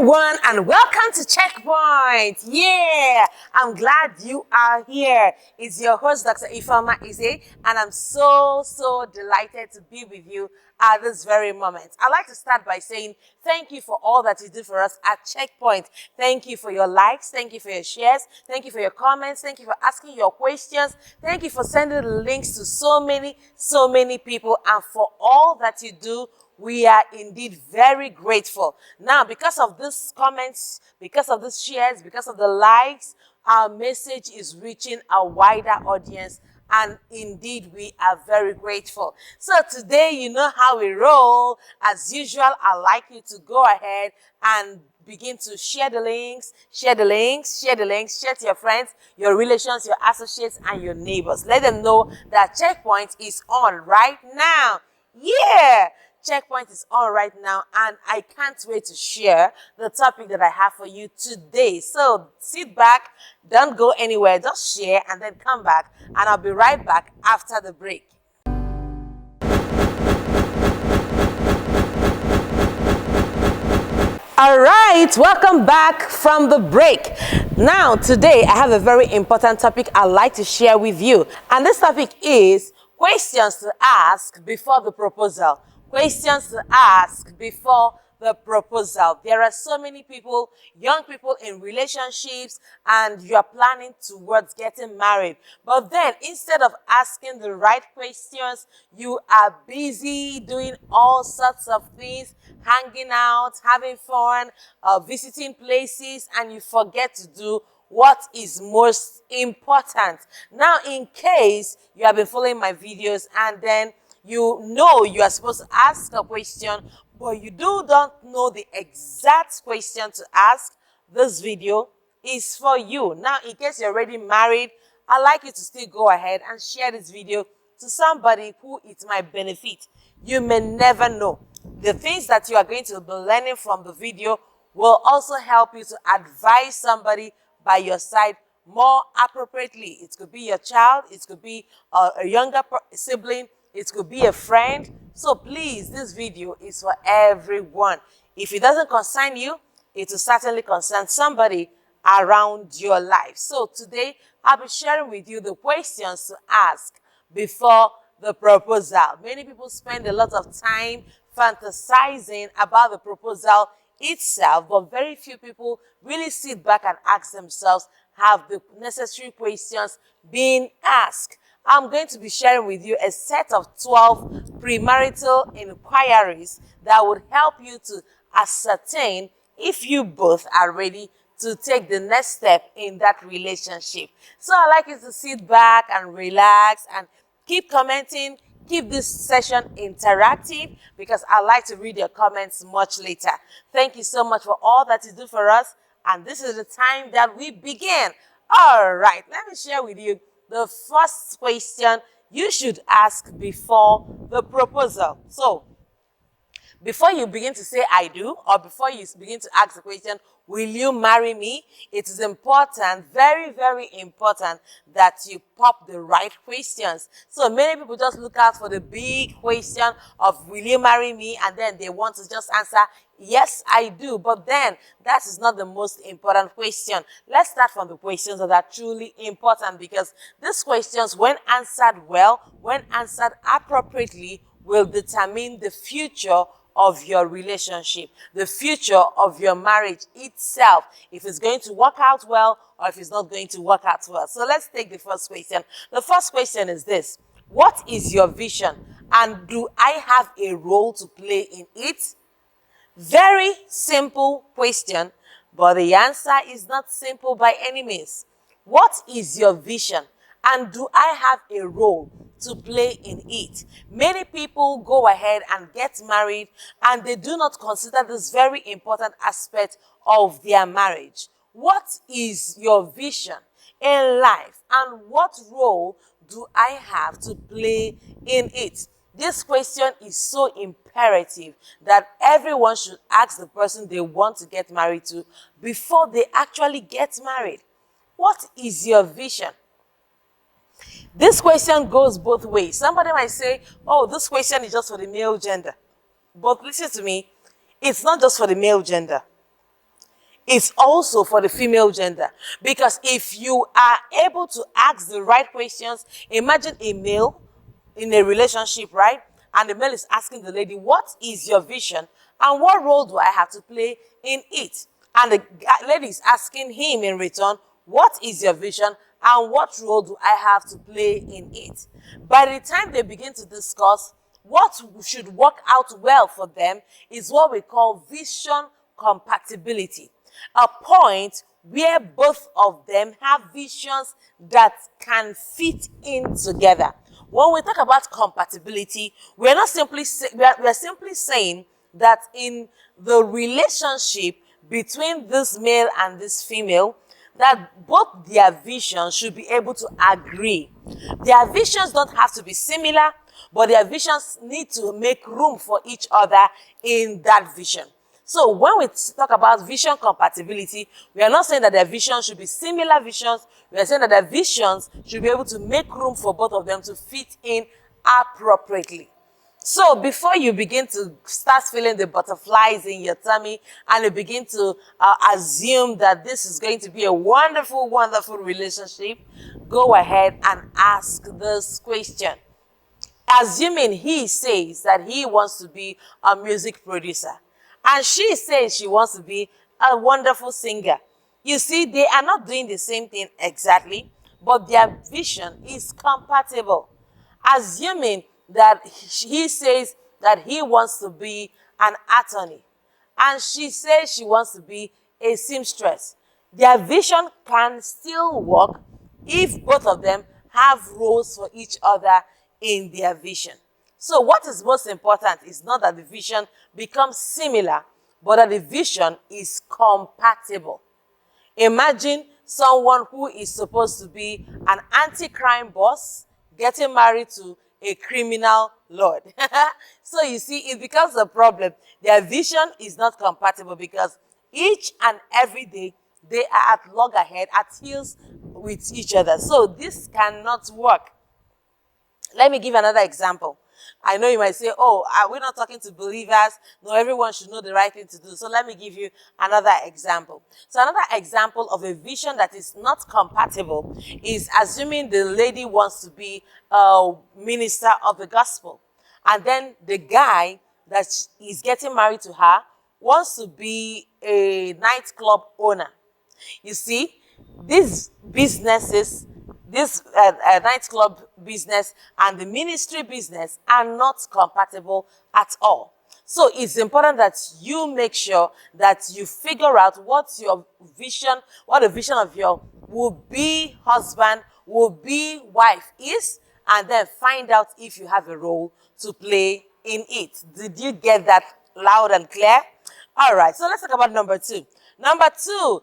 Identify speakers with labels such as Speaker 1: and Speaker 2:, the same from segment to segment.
Speaker 1: everyone, and welcome to Checkpoint. Yeah, I'm glad you are here. It's your host, Dr. Ifeoma Ize, and I'm so delighted to be with you at this very moment. I'd like to start by saying thank you for all that you do for us at Checkpoint. Thank you for your likes. Thank you for your shares. Thank you for your comments. Thank you for asking your questions. Thank you for sending the links to so many people, and for all that you do. We are indeed very grateful. Now, because of these comments, because of these shares, because of the likes, our message is reaching a wider audience, and indeed we are very grateful. So today, you know how we roll. As usual, I'd like you to go ahead and begin to share the links, share to your friends, your relations, your associates, and your neighbors. Let them know that Checkpoint is on right now. Yeah! Checkpoint is on right now, and I can't wait to share the topic that I have for you today. So sit back, don't go anywhere, just share and then come back, and I'll be right back after the break. All right, welcome back from the break. Now, today I have a very important topic I'd like to share with you, and this topic is questions to ask before the proposal. Questions to ask before the proposal. There are so many people, young people in relationships, and you are planning towards getting married. But then, instead of asking the right questions, you are busy doing all sorts of things, hanging out, having fun, visiting places, and you forget to do what is most important. Now, in case you have been following my videos and then you know you are supposed to ask a question, but you don't know the exact question to ask, this video is for you. Now, in case you're already married, I'd like you to still go ahead and share this video to somebody who it might benefit. You may never know. The things that you are going to be learning from the video will also help you to advise somebody by your side more appropriately. It could be your child, it could be a younger sibling, it could be a friend. So please, this video is for everyone. If it doesn't concern you, it will certainly concern somebody around your life. So today, I'll be sharing with you the questions to ask before the proposal. Many people spend a lot of time fantasizing about the proposal itself, but very few people really sit back and ask themselves, have the necessary questions being asked? I'm going to be sharing with you a set of 12 premarital inquiries that would help you to ascertain if you both are ready to take the next step in that relationship. So I'd like you to sit back and relax and keep commenting. Keep this session interactive because I like to read your comments much later. Thank you so much for all that you do for us, and this is the time that we begin. All right, let me share with you the first question you should ask before the proposal. So, before you begin to say I do, or before you begin to ask the question, will you marry me? It is important, very important, that you pop the right questions. So many people just look out for the big question of will you marry me, and then they want to just answer yes, I do. But then that is not the most important question. Let's start from the questions that are truly important, because these questions, when answered well, when answered appropriately, will determine the future of your relationship, the future of your marriage itself, if it's going to work out well or if it's not going to work out well. So let's take the first question. The first question is this: what is your vision, and do I have a role to play in it? Very simple question, but the answer is not simple by any means. What is your vision, and do I have a role to play in it? Many people go ahead and get married, and they do not consider this very important aspect of their marriage. What is your vision in life, and what role do I have to play in it? This question is so imperative that everyone should ask the person they want to get married to before they actually get married. What is your vision? This question goes both ways. Somebody might say, oh, this question is just for the male gender. But listen to me, it's not just for the male gender. is also for the female gender. Because if you are able to ask the right questions, imagine a male in a relationship, right? And the male is asking the lady, what is your vision and what role do I have to play in it? And the lady is asking him in return, what is your vision and what role do I have to play in it? By the time they begin to discuss what should work out well for them is what we call vision compatibility. A point where both of them have visions that can fit in together. When we talk about compatibility, we are simply saying that in the relationship between this male and this female, that both their visions should be able to agree. Their visions don't have to be similar, but their visions need to make room for each other in that vision. So when we talk about vision compatibility, we are not saying that their visions should be similar visions. We are saying that their visions should be able to make room for both of them to fit in appropriately. So before you begin to start feeling the butterflies in your tummy and you begin to assume that this is going to be a wonderful, wonderful relationship, go ahead and ask this question. Assuming he says that he wants to be a music producer and she says she wants to be a wonderful singer. You see, they are not doing the same thing exactly, but their vision is compatible. Assuming that he says that he wants to be an attorney and she says she wants to be a seamstress, their vision can still work if both of them have roles for each other in their vision. So what is most important is not that the vision becomes similar, but that the vision is compatible. Imagine someone who is supposed to be an anti-crime boss getting married to a criminal lord. So you see, it becomes a problem. Their vision is not compatible because each and every day they are at loggerhead, at heels with each other. So this cannot work. Let me give another example. I know you might say, oh, we're not talking to believers. No, everyone should know the right thing to do. So let me give you another example. So another example of a vision that is not compatible is assuming the lady wants to be a minister of the gospel. And then the guy that is getting married to her wants to be a nightclub owner. You see, these businesses, this nightclub business and the ministry business are not compatible at all. So it's important that you make sure that you figure out what your vision, what the vision of your will-be husband, will-be wife is, and then find out if you have a role to play in it. Did you get that loud and clear? All right, so let's talk about number two. Number two,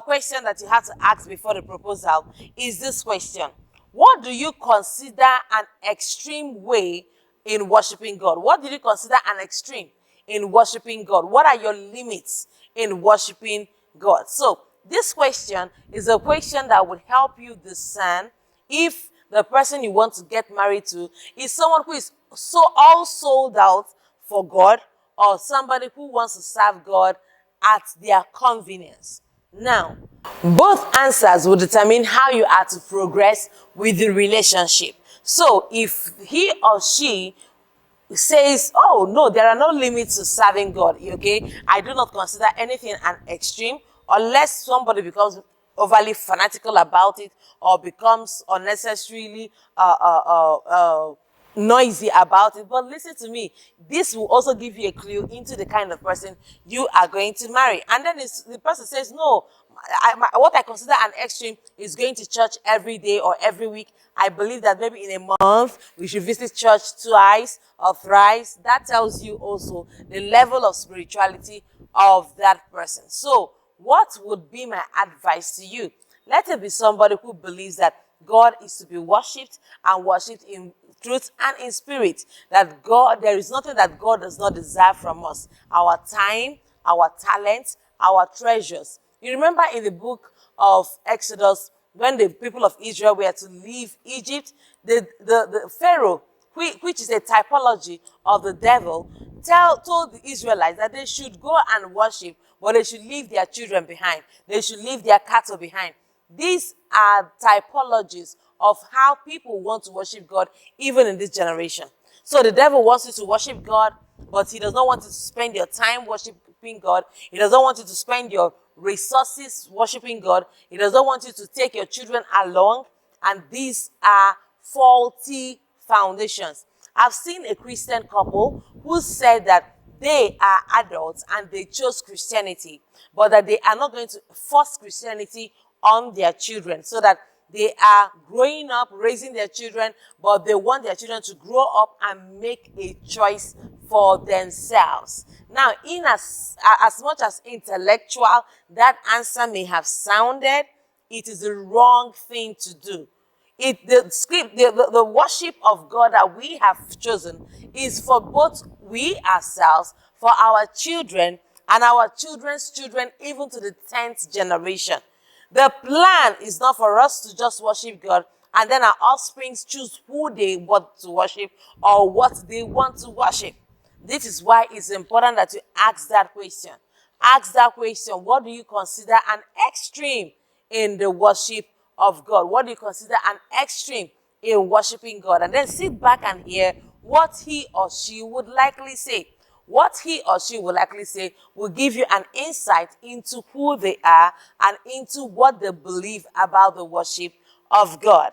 Speaker 1: question that you have to ask before the proposal is this question. What do you consider an extreme way in worshiping God? What do you consider an extreme in worshiping God? What are your limits in worshiping God? So this question is a question that would help you discern if the person you want to get married to is someone who is so all sold out for God or somebody who wants to serve God at their convenience. Now, both answers will determine how you are to progress with the relationship. So if he or she says, oh no, there are no limits to serving God, okay, I do not consider anything an extreme unless somebody becomes overly fanatical about it or becomes unnecessarily noisy about it. But listen to me, this will also give you a clue into the kind of person you are going to marry. And then the person says, no, what I consider an extreme is going to church every day or every week. I believe that maybe in a month we should visit church twice or thrice. That tells you also the level of spirituality of that person. So what would be my advice to you? Let it be somebody who believes that God is to be worshipped and worshipped in truth and in spirit. That there is nothing that God does not desire from us. Our time, our talents, our treasures. You remember in the book of Exodus, when the people of Israel were to leave Egypt, the Pharaoh, which is a typology of the devil, told the Israelites that they should go and worship, but they should leave their children behind. They should leave their cattle behind. These are typologies of how people want to worship God even in this generation. So the devil wants you to worship God, but he does not want you to spend your time worshiping God. He does not want you to spend your resources worshiping God. He does not want you to take your children along. And these are faulty foundations. I've seen a Christian couple who said that they are adults and they chose Christianity, but that they are not going to force Christianity on their children, so that they are growing up, raising their children, but they want their children to grow up and make a choice for themselves. Now, in as much as intellectual that answer may have sounded, it is the wrong thing to do. The worship of God that we have chosen is for both we ourselves, for our children, and our children's children, even to the 10th generation. The plan is not for us to just worship God and then our offsprings choose who they want to worship or what they want to worship. This is why it's important that you ask that question. Ask that question: what do you consider an extreme in the worship of God? What do you consider an extreme in worshiping God? And then sit back and hear what he or she would likely say. What he or she will likely say will give you an insight into who they are and into what they believe about the worship of God.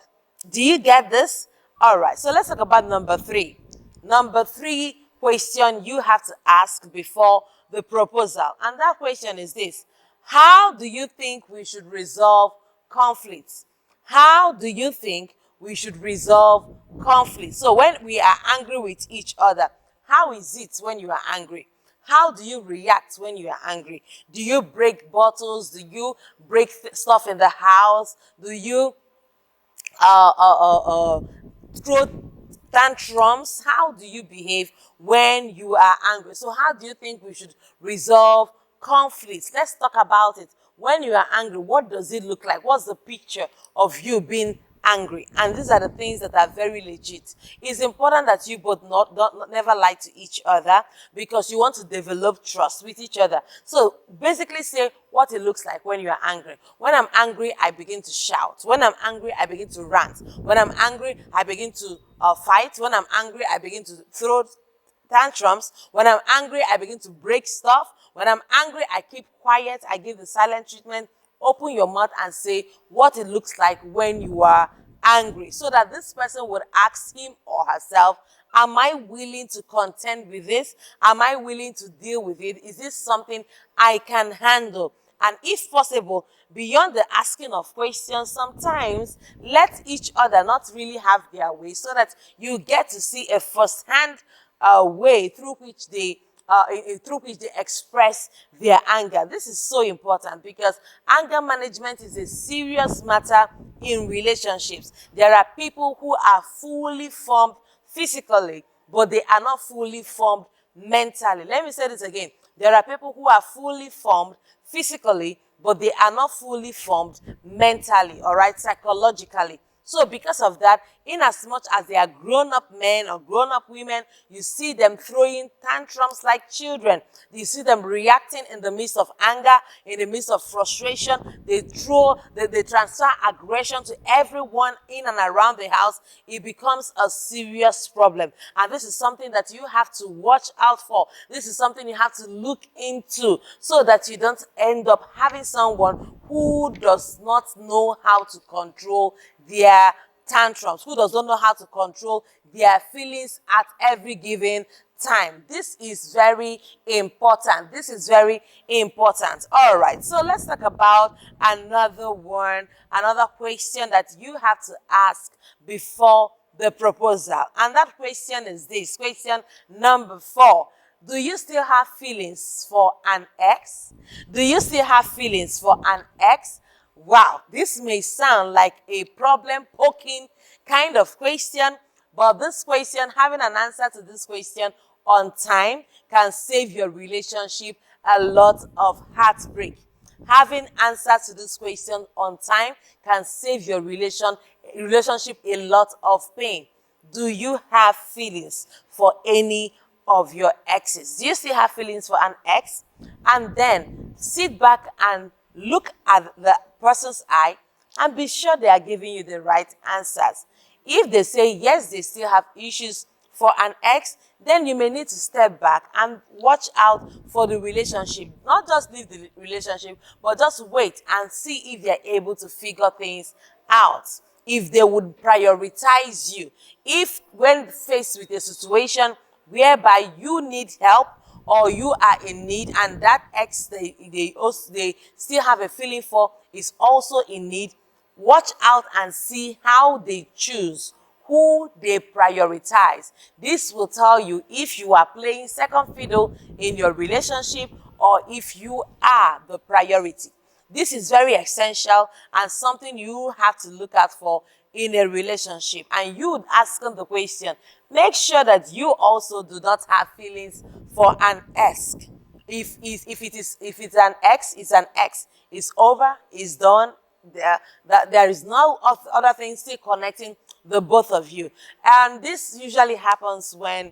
Speaker 1: Do you get this? All right, so let's talk about number 3. Number 3 question you have to ask before the proposal. And that question is this: how do you think we should resolve conflicts? How do you think we should resolve conflicts? So when we are angry with each other, how is it when you are angry? How do you react when you are angry? Do you break bottles? Do you break stuff in the house? Do you throw tantrums? How do you behave when you are angry? So how do you think we should resolve conflicts? Let's talk about it. When you are angry, what does it look like? What's the picture of you being angry? And these are the things that are very legit. It's important that you both never lie to each other, because you want to develop trust with each other. So basically say what it looks like when you are angry. When I'm angry, I begin to shout. When I'm angry, I begin to rant. When I'm angry, I begin to fight. When I'm angry, I begin to throw tantrums. When I'm angry, I begin to break stuff. When I'm angry, I keep quiet. I give the silent treatment. Open your mouth and say what it looks like when you are angry, so that this person would ask him or herself, am I willing to contend with this? Am I willing to deal with it? Is this something I can handle? And if possible, beyond the asking of questions, sometimes let each other not really have their way, so that you get to see a first-hand way through which they express their anger. This is so important, because anger management is a serious matter in relationships. There are people who are fully formed physically, but they are not fully formed mentally. Let me say this again. There are people who are fully formed physically, but they are not fully formed mentally, all right, psychologically. So because of that, in as much as they are grown-up men or grown-up women, you see them throwing tantrums like children. You see them reacting in the midst of anger, in the midst of frustration. They transfer aggression to everyone in and around the house. It becomes a serious problem. And this is something that you have to watch out for. This is something you have to look into, so that you don't end up having someone who does not know how to control their tantrums, who does not know how to control their feelings at every given time. This is very important. This is very important. All right, so let's talk about another question that you have to ask before the proposal. And that question is this, question number 4. Do you still have feelings for an ex? Do you still have feelings for an ex? Wow, this may sound like a problem-poking kind of question, but this question, having an answer to this question on time, can save your relationship a lot of heartbreak. Having answers to this question on time can save your relationship a lot of pain. Do you have feelings for any of your exes? Do you still have feelings for an ex? And then sit back and look at the person's eye and be sure they are giving you the right answers. If they say yes, they still have issues for an ex, then you may need to step back and watch out for the relationship. Not just leave the relationship, but just wait and see if they're able to figure things out. If they would prioritize you. If when faced with a situation whereby you need help or you are in need and that ex they still have a feeling for is also in need, watch out and see how they choose, who they prioritize. This will tell you if you are playing second fiddle in your relationship or if you are the priority. This is very essential and something you have to look out for in a relationship. And you would ask them the question, make sure that you also do not have feelings for an ex. If it's an ex, it's an ex. It's over, it's done. There is no other thing still connecting the both of you. And this usually happens when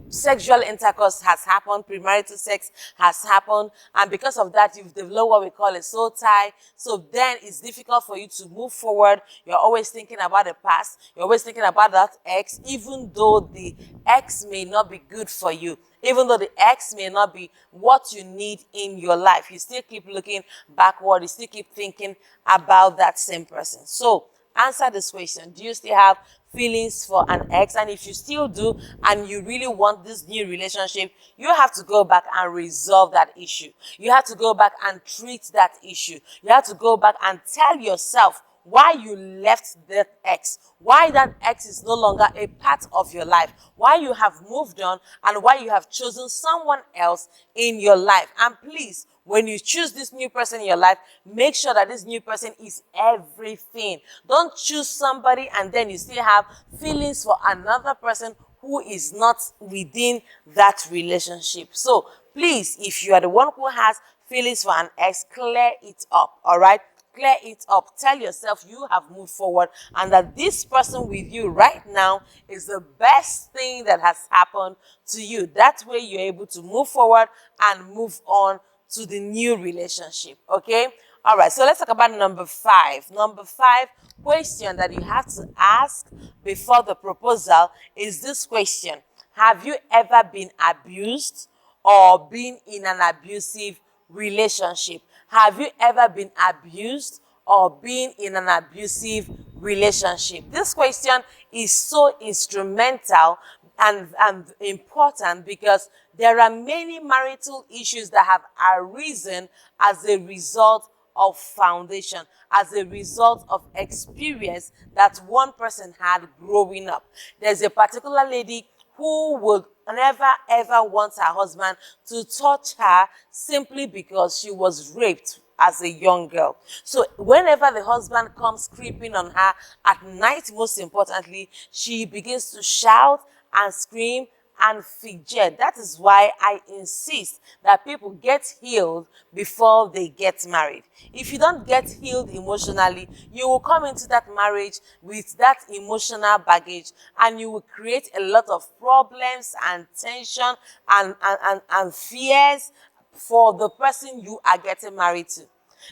Speaker 1: sexual intercourse has happened, premarital sex has happened, and because of that, you've developed what we call a soul tie. So then it's difficult for you to move forward. You're always thinking about the past. You're always thinking about that ex, even though the ex may not be good for you. Even though the ex may not be what you need in your life, you still keep looking backward. You still keep thinking about that same person. So answer this question. Do you still have feelings for an ex? And if you still do, and you really want this new relationship, you have to go back and resolve that issue. You have to go back and treat that issue. You have to go back and tell yourself why you left that ex, why that ex is no longer a part of your life, why you have moved on, and why you have chosen someone else in your life. And please, when you choose this new person in your life, make sure that this new person is everything. Don't choose somebody and then you still have feelings for another person who is not within that relationship. So please, if you are the one who has feelings for an ex, clear it up, all right? Clear it up. Tell yourself you have moved forward and that this person with you right now is the best thing that has happened to you. That way you're able to move forward and move on to the new relationship, okay? All right, so let's talk about number 5. Number 5 question that you have to ask before the proposal is this question. Have you ever been abused or been in an abusive relationship? Have you ever been abused or been in an abusive relationship? This question is so instrumental and important because there are many marital issues that have arisen as a result of foundation, as a result of experience that one person had growing up. There's a particular lady who would never ever want her husband to touch her simply because she was raped as a young girl. So whenever the husband comes creeping on her at night, most importantly, she begins to shout and scream and fidget. That is why I insist that people get healed before they get married. If you don't get healed emotionally, you will come into that marriage with that emotional baggage and you will create a lot of problems and tension and fears for the person you are getting married to.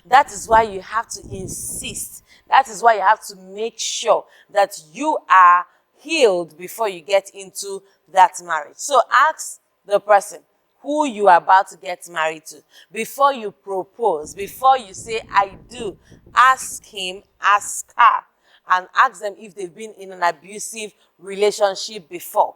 Speaker 1: That is why you have to insist. That is why you have to make sure that you are healed before you get into that marriage. So ask the person who you are about to get married to. Before you propose, before you say, I do, ask him, ask her, and ask them if they've been in an abusive relationship before.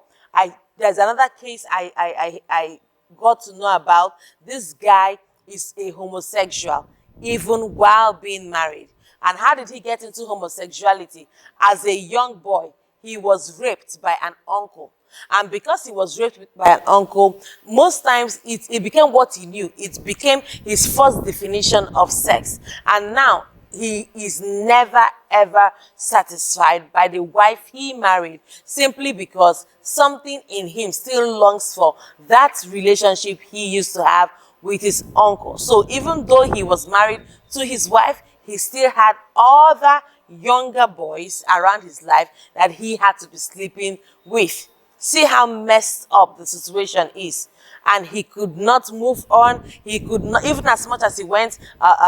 Speaker 1: There's another case I got to know about. This guy is a homosexual, even while being married. And how did he get into homosexuality? As a young boy, he was raped by an uncle. And because he was raped by an uncle, most times it became what he knew. It became his first definition of sex. And now he is never ever satisfied by the wife he married simply because something in him still longs for that relationship he used to have with his uncle. So even though he was married to his wife, he still had other younger boys around his life that he had to be sleeping with. See how messed up the situation is. And he could not move on. He could not, even as much as he went,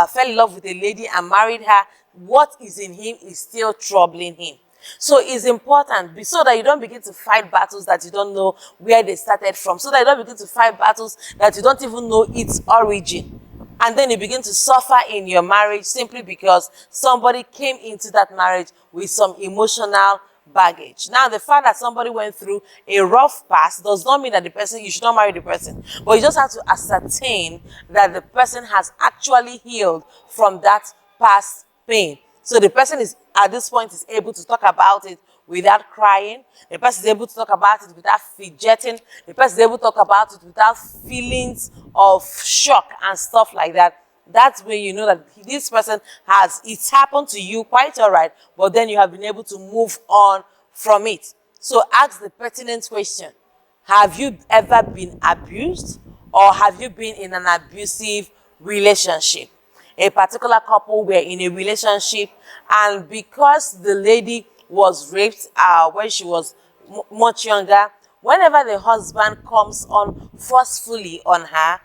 Speaker 1: fell in love with a lady and married her, what is in him is still troubling him. So it's important so that you don't begin to fight battles that you don't know where they started from, so that you don't begin to fight battles that you don't even know its origin. And then you begin to suffer in your marriage simply because somebody came into that marriage with some emotional baggage. Now, the fact that somebody went through a rough past does not mean that you should not marry the person. But you just have to ascertain that the person has actually healed from that past pain. So the person is, at this point, is able to talk about it without crying. The person is able to talk about it without fidgeting. The person is able to talk about it without feelings of shock and stuff like that. That's when you know that this person it's happened to you, quite all right, but then you have been able to move on from it. So ask the pertinent question. Have you ever been abused, or have you been in an abusive relationship? A particular couple were in a relationship, and because the lady was raped when she was much younger, whenever the husband comes on forcefully on her,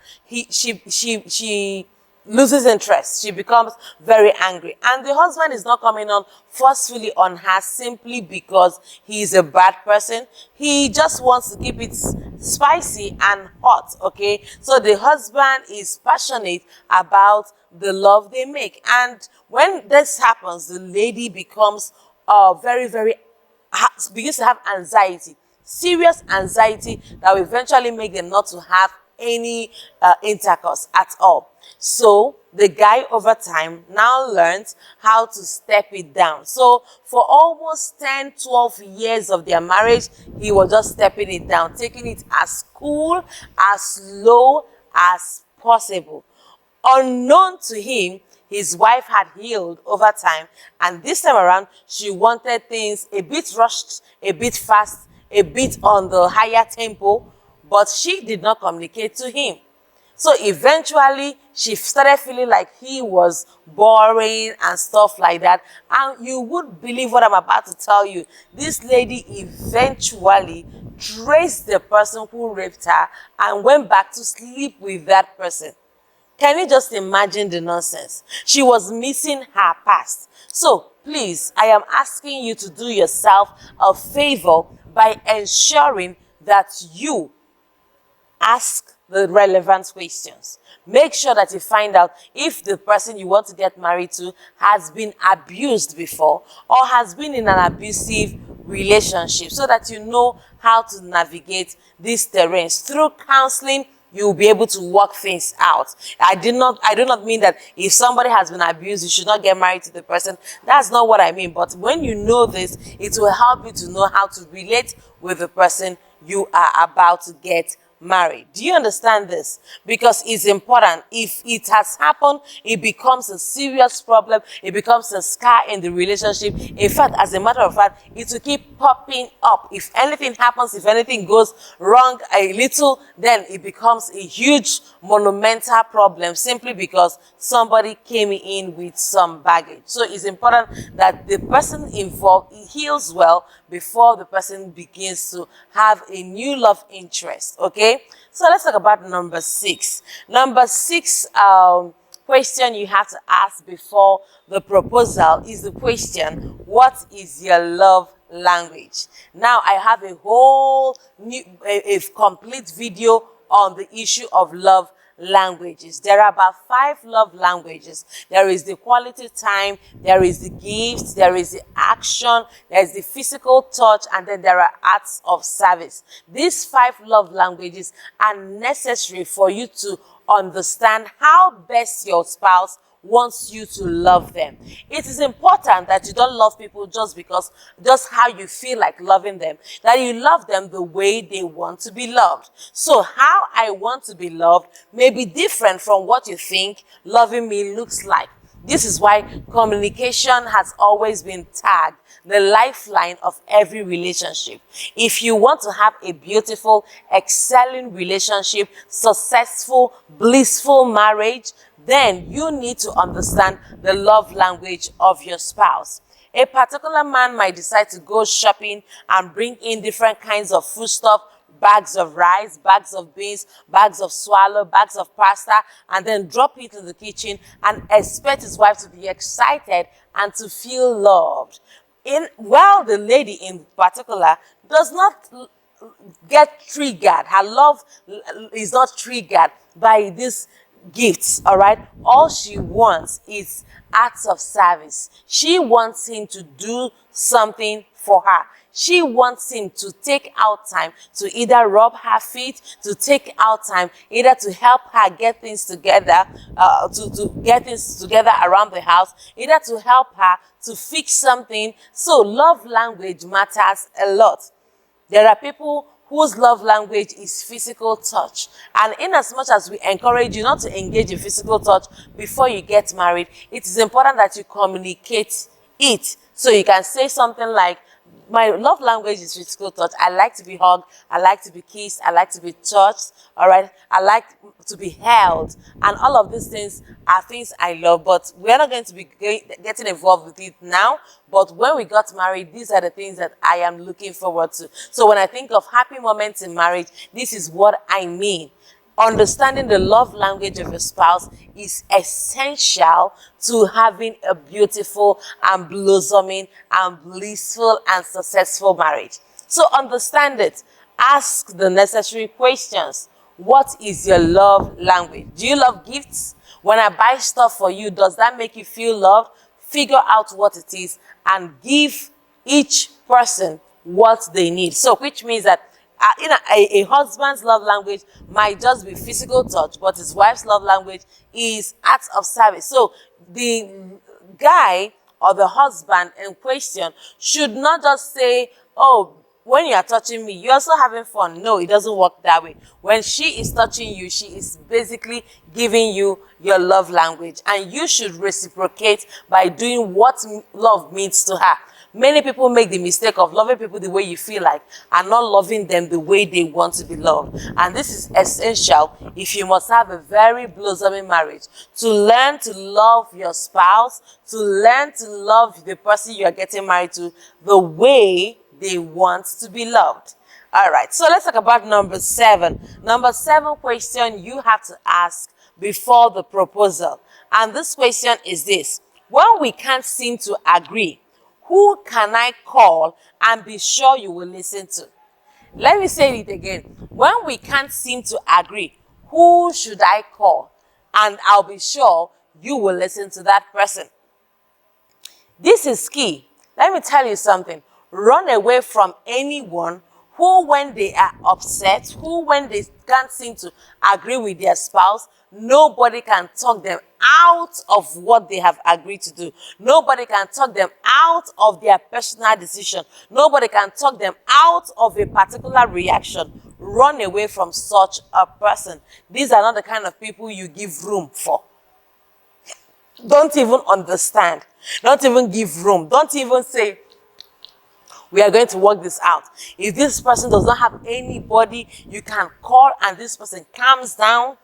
Speaker 1: she loses interest. She becomes very angry. And the husband is not coming on forcefully on her simply because he is a bad person. He just wants to keep it spicy and hot, okay? So the husband is passionate about the love they make. And when this happens, the lady becomes begins to have anxiety, serious anxiety that will eventually make them not to have any intercourse at all. So the guy over time now learns how to step it down. So for almost 10, 12 years of their marriage, he was just stepping it down, taking it as cool, as slow as possible. Unknown to him, his wife had healed over time, and this time around, she wanted things a bit rushed, a bit fast, a bit on the higher tempo, but she did not communicate to him. So eventually, she started feeling like he was boring and stuff like that. And you would believe what I'm about to tell you. This lady eventually traced the person who raped her and went back to sleep with that person. Can you just imagine the nonsense? She was missing her past. So please, I am asking you to do yourself a favor by ensuring that you ask the relevant questions. Make sure that you find out if the person you want to get married to has been abused before or has been in an abusive relationship, so that you know how to navigate these terrains. Through counseling, you'll be able to work things out. I do not mean that if somebody has been abused, you should not get married to the person. That's not what I mean. But when you know this, it will help you to know how to relate with the person you are about to get married. Do you understand this? Because it's important. If it has happened, it becomes a serious problem. It becomes a scar in the relationship. In fact, as a matter of fact, it will keep popping up. If anything happens, if anything goes wrong a little, then it becomes a huge monumental problem simply because somebody came in with some baggage. So it's important that the person involved heals well before the person begins to have a new love interest, okay? So let's talk about number 6. Number 6 question you have to ask before the proposal is the question, what is your love language? Now, I have a whole a complete video on the issue of love languages. There are about 5 love languages. There is the quality time, there is the gifts, there is the action, there is the physical touch, and then there are acts of service. These 5 love languages are necessary for you to understand how best your spouse wants you to love them. It is important that you don't love people just how you feel like loving them, that you love them the way they want to be loved. So how I want to be loved may be different from what you think loving me looks like. This is why communication has always been tagged the lifeline of every relationship. If you want to have a beautiful, excelling relationship, successful, blissful marriage, then you need to understand the love language of your spouse. A particular man might decide to go shopping and bring in different kinds of foodstuff, bags of rice, bags of beans, bags of swallow, bags of pasta, and then drop it in the kitchen and expect his wife to be excited and to feel loved. While the lady in particular does not get triggered, her love is not triggered by these gifts, all right? All she wants is acts of service. She wants him to do something for her. She wants him to take out time to either rub her feet, to take out time either to help her get things together, to get things together around the house, either to help her to fix something. So love language matters a lot. There are people whose love language is physical touch. And in as much as we encourage you not to engage in physical touch before you get married, it is important that you communicate it. So you can say something like, my love language is physical touch. I like to be hugged. I like to be kissed. I like to be touched. All right. I like to be held. And all of these things are things I love. But we're not going to be getting involved with it now. But when we got married, these are the things that I am looking forward to. So when I think of happy moments in marriage, this is what I mean. Understanding the love language of your spouse is essential to having a beautiful and blossoming and blissful and successful marriage. So understand it. Ask the necessary questions. What is your love language? Do you love gifts? When I buy stuff for you, does that make you feel loved? Figure out what it is and give each person what they need. So which means that a husband's love language might just be physical touch, but his wife's love language is acts of service. So the guy or the husband in question should not just say, oh, when you are touching me, you're also having fun. No, it doesn't work that way. When she is touching you, she is basically giving you your love language. And you should reciprocate by doing what love means to her. Many people make the mistake of loving people the way you feel like and not loving them the way they want to be loved. And this is essential if you must have a very blossoming marriage. To learn to love your spouse, to learn to love the person you are getting married to the way they want to be loved. All right, so let's talk about number 7. Number 7 question you have to ask before the proposal. And this question is this: when we can't seem to agree, who can I call and be sure you will listen to? Let me say it again. When we can't seem to agree, who should I call? And I'll be sure you will listen to that person. This is key. Let me tell you something. Run away from anyone who, when they are upset, who, when they can't seem to agree with their spouse, nobody can talk them out of what they have agreed to do. Nobody can talk them out of their personal decision. Nobody can talk them out of a particular reaction. Run away from such a person. These are not the kind of people you give room for. Don't even understand. Don't even give room. Don't even say, we are going to work this out. If this person does not have anybody you can call and this person calms down,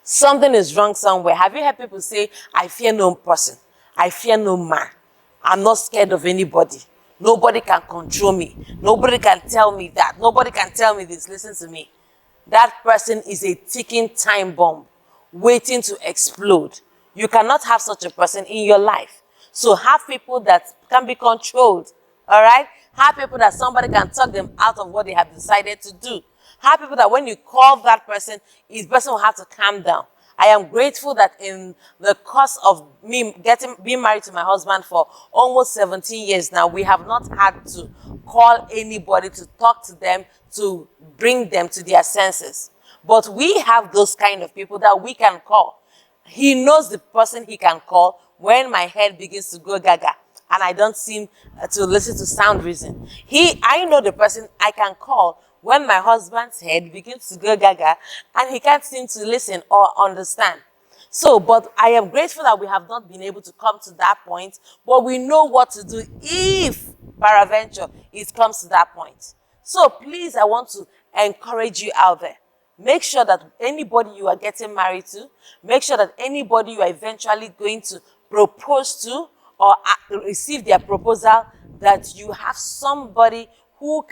Speaker 1: something is wrong somewhere. Have you heard people say, I fear no person. I fear no man. I'm not scared of anybody. Nobody can control me. Nobody can tell me that. Nobody can tell me this. Listen to me. That person is a ticking time bomb waiting to explode. You cannot have such a person in your life. So have people that can be controlled. All right? Have people that somebody can talk them out of what they have decided to do. Have people that when you call that person, his person will have to calm down. I am grateful that in the course of me being married to my husband for almost 17 years now, we have not had to call anybody to talk to them, to bring them to their senses. But we have those kind of people that we can call. He knows the person he can call when my head begins to go gaga and I don't seem to listen to sound reason. I know the person I can call when my husband's head begins to go gaga and he can't seem to listen or understand. So, but I am grateful that we have not been able to come to that point, but we know what to do if, peradventure, it comes to that point. So please, I want to encourage you out there. Make sure that anybody you are getting married to, make sure that anybody you are eventually going to propose to or receive their proposal, that you have somebody who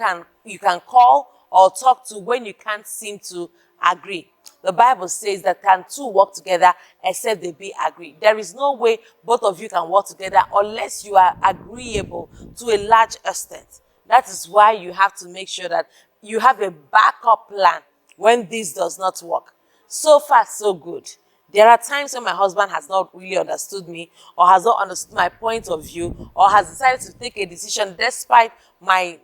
Speaker 1: you can call or talk to when you can't seem to agree. The Bible says that can two work together except they be agreed. There is no way both of you can work together unless you are agreeable to a large extent. That is why you have to make sure that you have a backup plan when this does not work. So far, so good. There are times when my husband has not really understood me, or has not understood my point of view, or has decided to take a decision despite my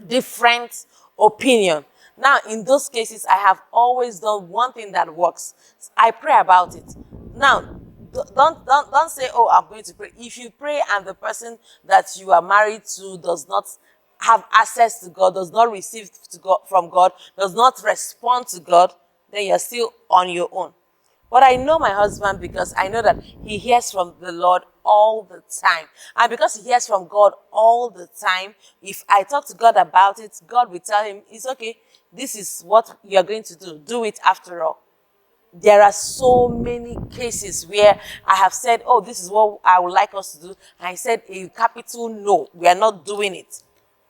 Speaker 1: different opinion. Now, in those cases, I have always done one thing that works. I pray about it. Now, don't say, oh, I'm going to pray. If you pray and the person that you are married to does not have access to God, does not receive to God, from God, does not respond to God, then you're still on your own. But I know my husband because I know that he hears from the Lord all the time. And because he hears from God all the time, if I talk to God about it, God will tell him, it's okay, this is what you're going to do. Do it after all. There are so many cases where I have said, oh, this is what I would like us to do. And I said a capital no, we are not doing it.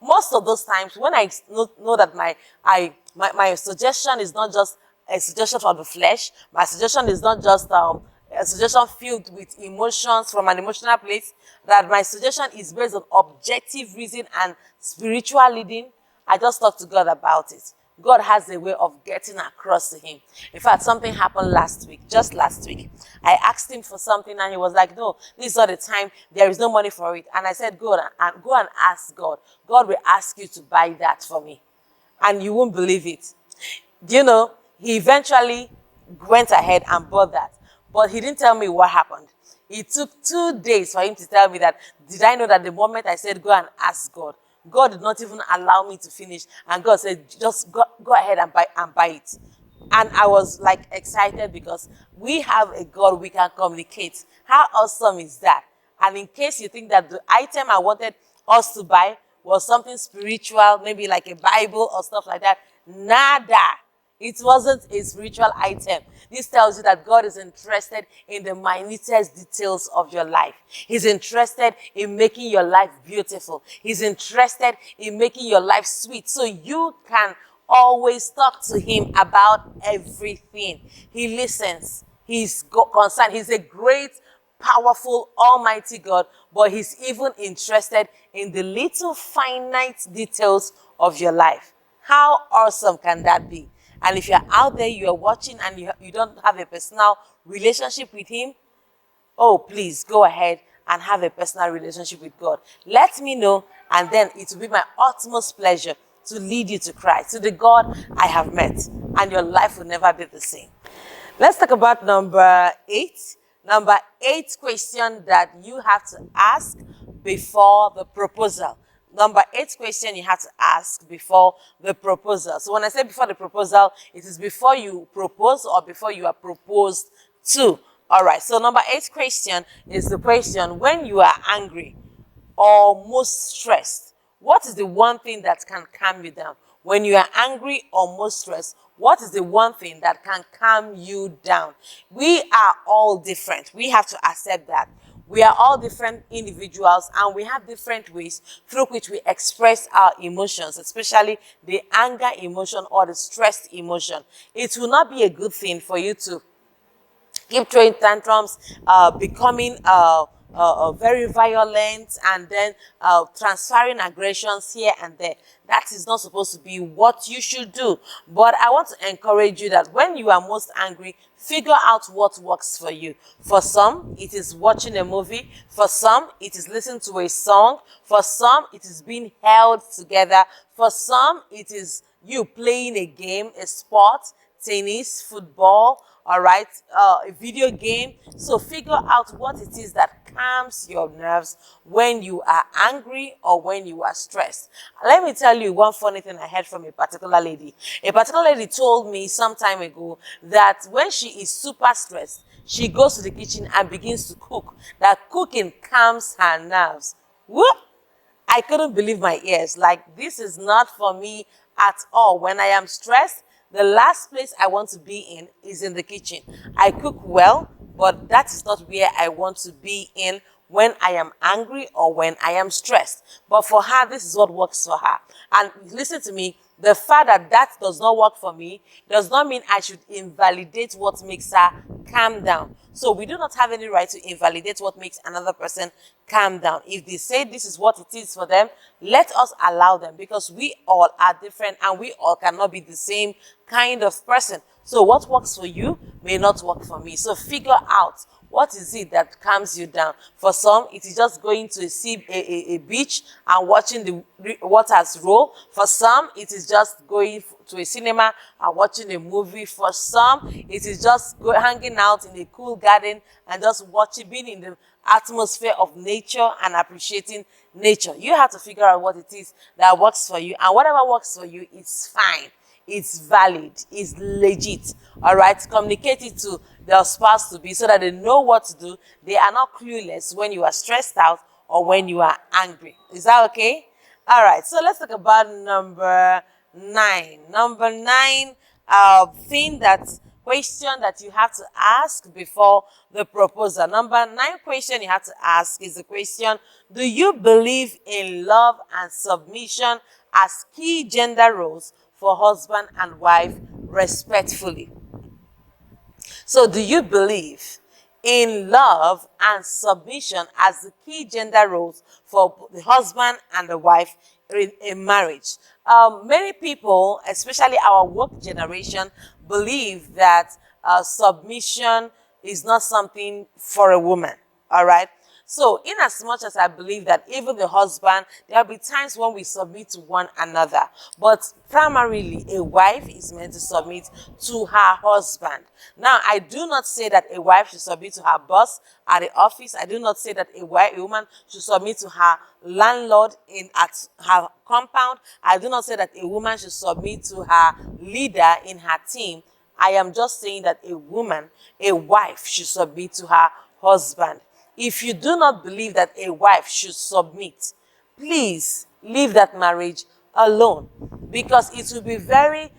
Speaker 1: Most of those times when I know that my suggestion is not just a suggestion from the flesh, my suggestion is not just a suggestion filled with emotions from an emotional place, that my suggestion is based on objective reason and spiritual leading, I just talk to God about it. God has a way of getting across to him. In fact, something happened last week, just last week. I asked him for something and he was like, no, this is not the time. There is no money for it. And I said, go and ask God. God will ask you to buy that for me. And you won't believe it. You know, he eventually went ahead and bought that. But he didn't tell me what happened. It took 2 days for him to tell me that, did I know that the moment I said, go and ask God, God did not even allow me to finish. And God said, just go ahead and buy it. And I was like excited because we have a God we can communicate. How awesome is that? And in case you think that the item I wanted us to buy was something spiritual, maybe like a Bible or stuff like that, nada. It wasn't a spiritual item. This tells you that God is interested in the minutest details of your life. He's interested in making your life beautiful. He's interested in making your life sweet. So you can always talk to him about everything. He listens. He's concerned. He's a great, powerful, almighty God, but he's even interested in the little finite details of your life. How awesome can that be? And if you're out there, you're watching and you don't have a personal relationship with him, oh, please go ahead and have a personal relationship with God. Let me know, and then it will be my utmost pleasure to lead you to Christ, to the God I have met, and your life will never be the same. Let's talk about number 8. Number 8 question that you have to ask before the proposal. Number 8 question you have to ask before the proposal. So when I say before the proposal, it is before you propose or before you are proposed to. All right, so number 8 question is the question, when you are angry or most stressed, what is the one thing that can calm you down? When you are angry or most stressed, what is the one thing that can calm you down? We are all different. We have to accept that. We are all different individuals and we have different ways through which we express our emotions, especially the anger emotion or the stressed emotion. It will not be a good thing for you to keep throwing tantrums, becoming very violent, and then transferring aggressions here and there. That is not supposed to be what you should do. But I want to encourage you that when you are most angry, figure out what works for you. For some, it is watching a movie. For some, it is listening to a song. For some, it is being held together. For some, it is you playing a game, a sport, tennis, football, all right, a video game. So figure out what it is that calms your nerves when you are angry or when you are stressed. Let me tell you one funny thing I heard from a particular lady. A particular lady told me some time ago that when she is super stressed, she goes to the kitchen and begins to cook. That cooking calms her nerves. Whoop! I couldn't believe my ears. Like, this is not for me at all. When I am stressed, the last place I want to be in is in the kitchen. I cook well, but that is not where I want to be in when I am angry or when I am stressed. But for her, this is what works for her. And listen to me, the fact that that does not work for me does not mean I should invalidate what makes her calm down. So we do not have any right to invalidate what makes another person calm down. If they say this is what it is for them, let us allow them, because we all are different and we all cannot be the same kind of person. So what works for you may not work for me. So figure out, what is it that calms you down? For some, it is just going to a beach and watching the waters roll. For some, it is just going to a cinema and watching a movie. For some, it is just hanging out in a cool garden and just watching, being in the atmosphere of nature and appreciating nature. You have to figure out what it is that works for you, and whatever works for you is fine. It's valid, it's legit. All right, communicate it to their spouse to be, so that they know what to do. They are not clueless when you are stressed out or when you are angry. Is that okay? All right, so let's talk about number 9. Number 9, question that you have to ask before the proposal. Number 9 question you have to ask is the question: do you believe in love and submission as key gender roles for husband and wife respectfully? So do you believe in love and submission as the key gender roles for the husband and the wife in marriage? Many people, especially our woke generation, believe that submission is not something for a woman. All right. So in as much as I believe that even the husband, there will be times when we submit to one another. But primarily, a wife is meant to submit to her husband. Now, I do not say that a wife should submit to her boss at the office. I do not say that a woman should submit to her landlord at her compound. I do not say that a woman should submit to her leader in her team. I am just saying that a wife should submit to her husband. If you do not believe that a wife should submit, please leave that marriage alone, because it will be very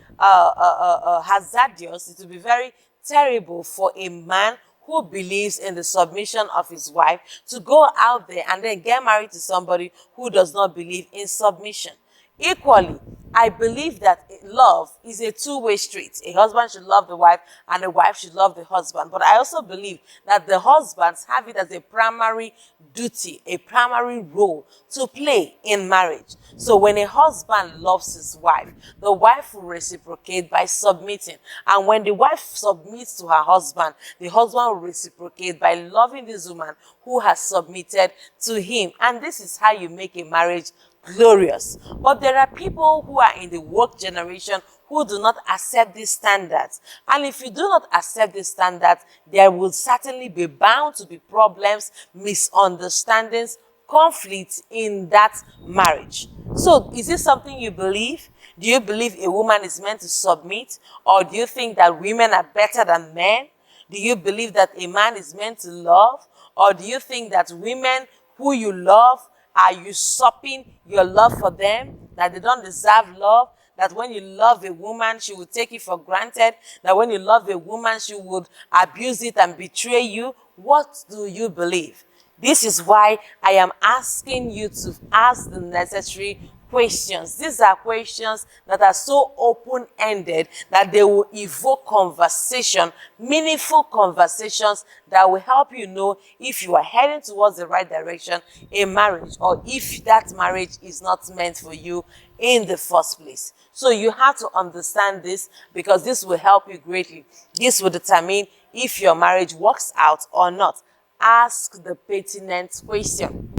Speaker 1: hazardous. It will be very terrible for a man who believes in the submission of his wife to go out there and then get married to somebody who does not believe in submission. Equally, I believe that love is a two-way street. A husband should love the wife and the wife should love the husband. But I also believe that the husbands have it as a primary duty, a primary role to play in marriage. So when a husband loves his wife, the wife will reciprocate by submitting. And when the wife submits to her husband, the husband will reciprocate by loving this woman who has submitted to him. And this is how you make a marriage glorious. But there are people who are in the woke generation who do not accept these standards. And if you do not accept these standards, there will certainly be bound to be problems, misunderstandings, conflicts in that marriage. So is this something you believe? Do you believe a woman is meant to submit? Or do you think that women are better than men? Do you believe that a man is meant to love? Or do you think that women who you love are usurping your love for them, that they don't deserve love, that when you love a woman, she will take it for granted, that when you love a woman, she would abuse it and betray you? What do you believe? This is why I am asking you to ask the necessary questions. These are questions that are so open-ended that they will evoke conversation, meaningful conversations that will help you know if you are heading towards the right direction in marriage, or if that marriage is not meant for you in the first place. So you have to understand this, because this will help you greatly. This will determine if your marriage works out or not. Ask the pertinent question.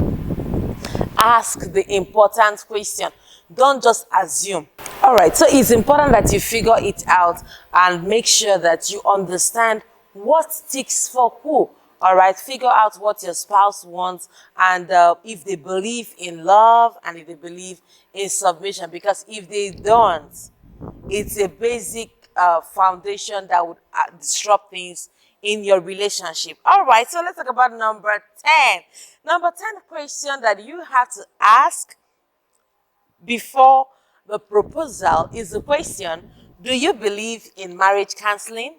Speaker 1: Ask the important question. Don't just assume. All right, so it's important that you figure it out and make sure that you understand what sticks for who. All right, figure out what your spouse wants, and if they believe in love and if they believe in submission. Because if they don't, it's a basic foundation that would disrupt things in your relationship. All right, so let's talk about number 10. Number 10 question that you have to ask before the proposal is the question: do you believe in marriage counseling?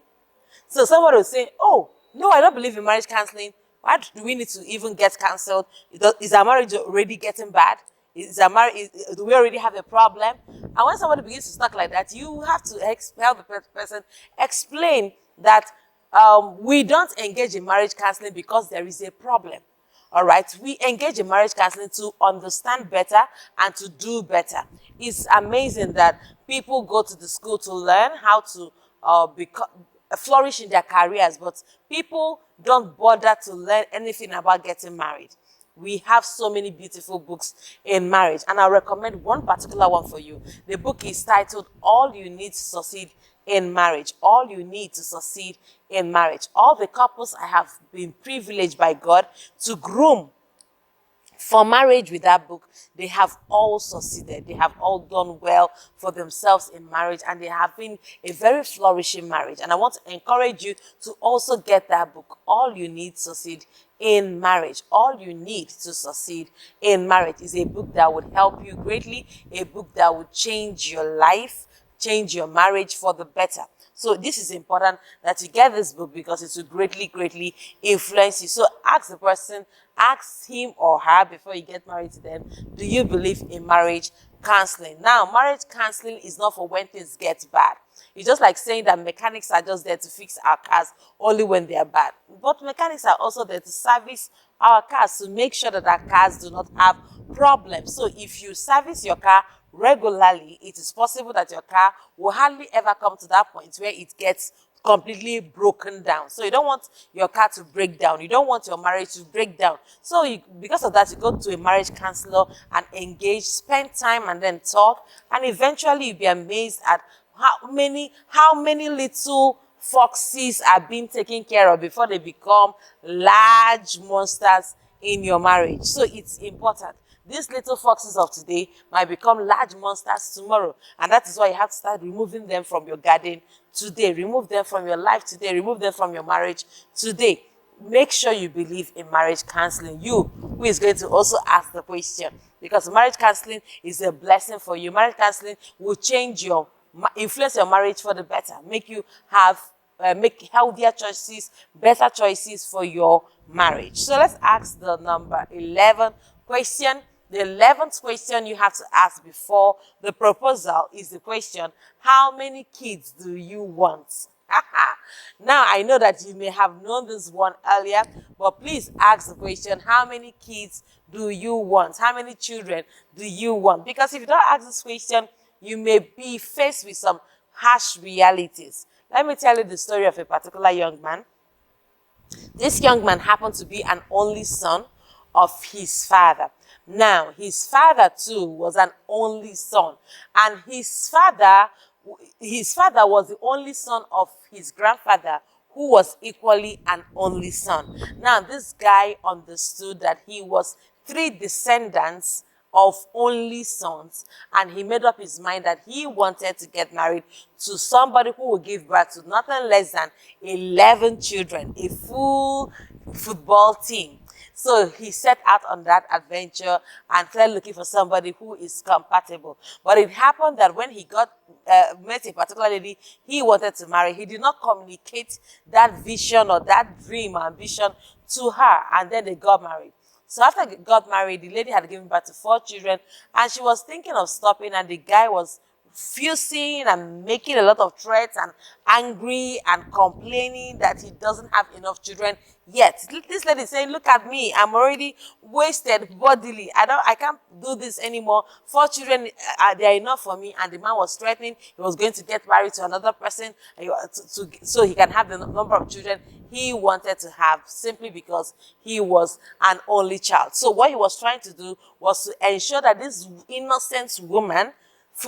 Speaker 1: So somebody will say, oh, No, I don't believe in marriage counseling. Why do we need to even get cancelled? Is our marriage already getting bad? Do we already have a problem? And when somebody begins to talk like that, you have to help the person explain that we don't engage in marriage counseling because there is a problem. All right, we engage in marriage counseling to understand better and to do better. It's amazing that people go to the school to learn how to flourish in their careers, but people don't bother to learn anything about getting married. We have so many beautiful books in marriage, and I'll recommend one particular one for you. The book is titled All You Need to Succeed in Marriage. All You Need to Succeed in Marriage. All the couples I have been privileged by God to groom for marriage with that book, they have all succeeded. They have all done well for themselves in marriage, and they have been a very flourishing marriage. And I want to encourage you to also get that book, All You Need to Succeed in Marriage. All You Need to Succeed in Marriage is a book that would help you greatly, a book that would change your life, change your marriage for the better. So this is important that you get this book because it will greatly, greatly influence you. So ask the person, ask him or her before you get married to them, do you believe in marriage counseling? Now, marriage counseling is not for when things get bad. It's just like saying that mechanics are just there to fix our cars only when they are bad. But mechanics are also there to service our cars, to make sure that our cars do not have problems. So if you service your car regularly, it is possible that your car will hardly ever come to that point where it gets completely broken down. So you don't want your car to break down. You don't want your marriage to break down. So because of that, you go to a marriage counselor and engage, spend time and then talk. And eventually you'll be amazed at how many little foxes are being taken care of before they become large monsters in your marriage. So it's important. These little foxes of today might become large monsters tomorrow. And that is why you have to start removing them from your garden today. Remove them from your life today. Remove them from your marriage today. Make sure you believe in marriage counseling. You, who is going to also ask the question. Because marriage counseling is a blessing for you. Marriage counseling will influence your marriage for the better. Make you make healthier choices, better choices for your marriage. So let's ask the number 11 question. The 11th question you have to ask before the proposal is the question, how many kids do you want? Now, I know that you may have known this one earlier, but please ask the question, how many kids do you want? How many children do you want? Because if you don't ask this question, you may be faced with some harsh realities. Let me tell you the story of a particular young man. This young man happened to be an only son of his father. Now, his father too was an only son, and his father was the only son of his grandfather, who was equally an only son. Now, this guy understood that he was 3 descendants of only sons, and he made up his mind that he wanted to get married to somebody who would give birth to nothing less than 11 children, a full football team. So he set out on that adventure and started looking for somebody who is compatible. But it happened that when he met a particular lady he wanted to marry, he did not communicate that vision or that dream or ambition to her, and then they got married. So after they got married, the lady had given birth to 4 children, and she was thinking of stopping, and the guy was fusing and making a lot of threats and angry and complaining that he doesn't have enough children yet. This lady is saying, look at me, I'm already wasted bodily. I can't do this anymore. 4 children, they are enough for me. And the man was threatening he was going to get married to another person so he can have the number of children he wanted to have, simply because he was an only child. So what he was trying to do was to ensure that this innocent woman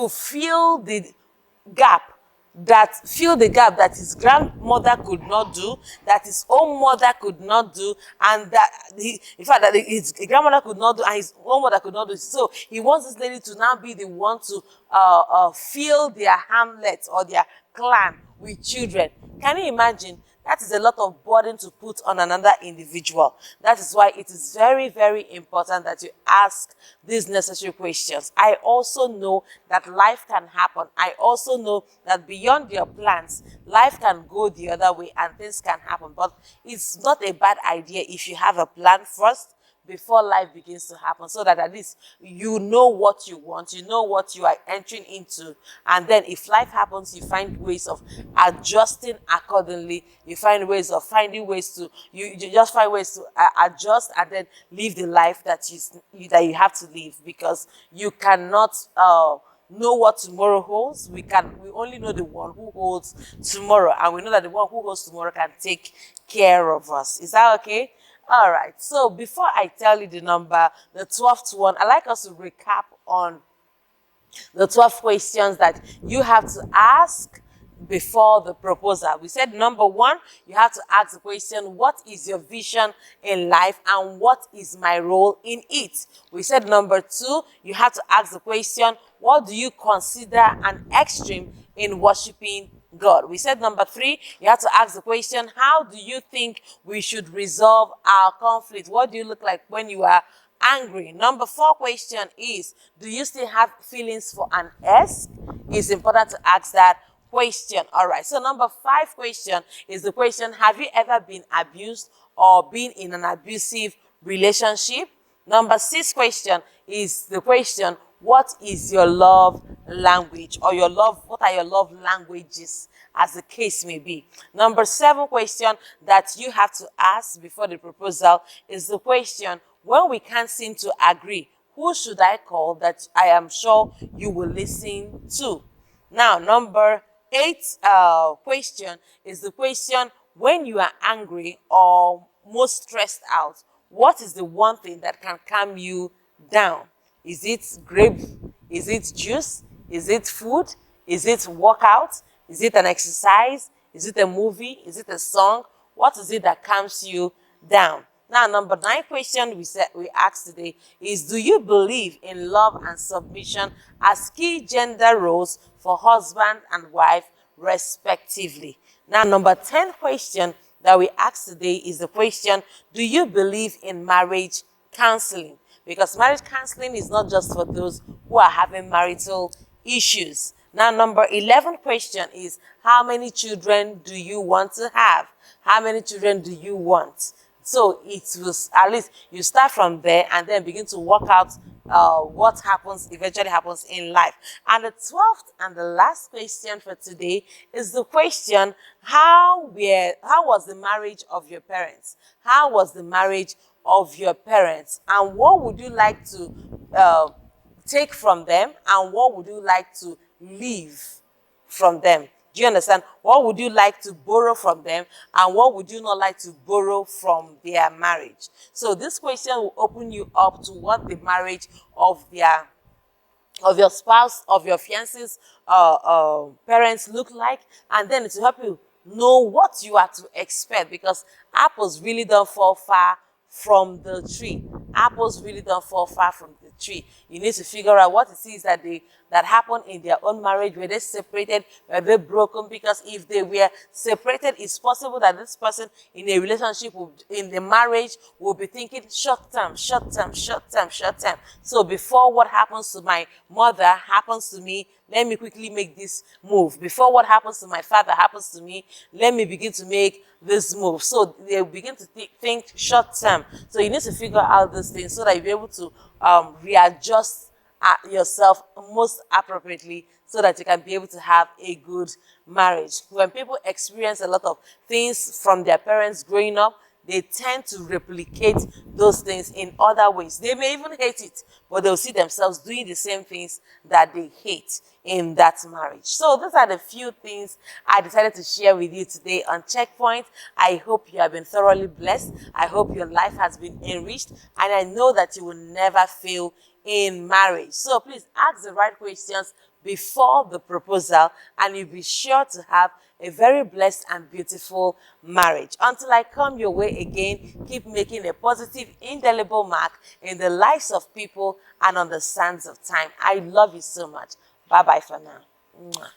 Speaker 1: fill the gap that his grandmother could not do, that his own mother could not do, and that his grandmother could not do, and his own mother could not do. So he wants this lady to now be the one to fill their hamlet or their clan with children. Can you imagine? That is a lot of burden to put on another individual. That is why it is very, very important that you ask these necessary questions. I also know that life can happen. I also know that beyond your plans, life can go the other way and things can happen. But it's not a bad idea if you have a plan first before life begins to happen, so that at least you know what you want, you know what you are entering into, and then if life happens, you find ways of adjusting accordingly. You find ways of finding ways to you just find ways to adjust and then live the life that you have to live, because you cannot know what tomorrow holds. We only know the one who holds tomorrow, and we know that the one who holds tomorrow can take care of us. Is that okay? All right, so before I tell you the number, the 12th one, I'd like us to recap on the 12 questions that you have to ask before the proposal. We said number one, you have to ask the question, what is your vision in life and what is my role in it? We said number two, you have to ask the question, what do you consider an extreme in worshiping God? We said number three, you have to ask the question, how do you think we should resolve our conflict? What do you look like when you are angry? Number four question is, do you still have feelings for an ex? It's important to ask that question. All right, so number five question is the question, have you ever been abused or been in an abusive relationship? Number six question is the question, what is your love language, or what are your love languages, as the case may be? Number seven question that you have to ask before the proposal is the question, when we can't seem to agree, who should I call that I am sure you will listen to? Now, number eight question is the question, when you are angry or most stressed out, what is the one thing that can calm you down? Is it grape? Is it juice? Is it food? Is it workout? Is it an exercise? Is it a movie? Is it a song? What is it that calms you down? Now, number nine question we asked today is, do you believe in love and submission as key gender roles for husband and wife, respectively? Now, number 10 question that we asked today is the question, do you believe in marriage counseling? Because marriage counseling is not just for those who are having marital issues. Now, number 11 question is, how many children do you want to have? How many children do you want? So it was, at least you start from there and then begin to work out what eventually happens in life. And the 12th and the last question for today is the question, how was the marriage of your parents? How was the marriage of your parents? And what would you like to take from them, and what would you like to leave from them? Do you understand? What would you like to borrow from them, and what would you not like to borrow from their marriage? So this question will open you up to what the marriage of your spouse, of your fiance's parents look like, and then it will help you know what you are to expect, because apples really don't fall far from the tree. Apples really don't fall far from the tree. You need to figure out what it is that happened in their own marriage. Were they separated? Were they broken? Because if they were separated, it's possible that this person in a relationship, in the marriage, will be thinking short term, short term, short term, short term. So before what happens to my mother happens to me, let me quickly make this move. Before what happens to my father happens to me, let me begin to make this move. So they begin to think short term. So you need to figure out these things so that you'll be able to readjust yourself most appropriately, so that you can be able to have a good marriage. When people experience a lot of things from their parents growing up, they tend to replicate those things in other ways. They may even hate it, but they'll see themselves doing the same things that they hate in that marriage. So those are the few things I decided to share with you today on Checkpoint. I hope you have been thoroughly blessed. I hope your life has been enriched, and I know that you will never fail in marriage. So please ask the right questions before the proposal, and you'll be sure to have a very blessed and beautiful marriage. Until I come your way again, keep making a positive, indelible mark in the lives of people and on the sands of time. I love you so much. Bye-bye for now. Mwah.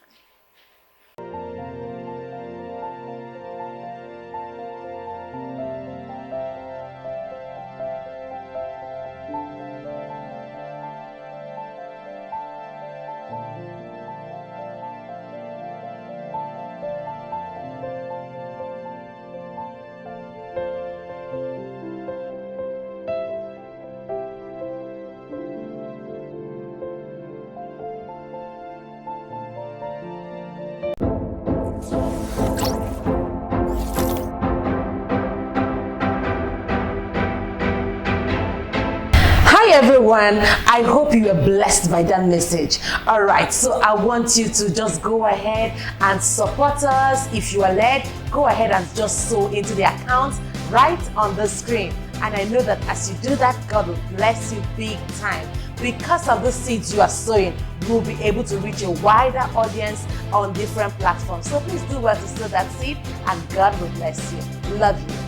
Speaker 1: everyone. I hope you were blessed by that message. All right, so I want you to just go ahead and support us. If you are led, go ahead and just sow into the account right on the screen. And I know that as you do that, God will bless you big time. Because of the seeds you are sowing, you will be able to reach a wider audience on different platforms. So please do well to sow that seed, and God will bless you. Love you.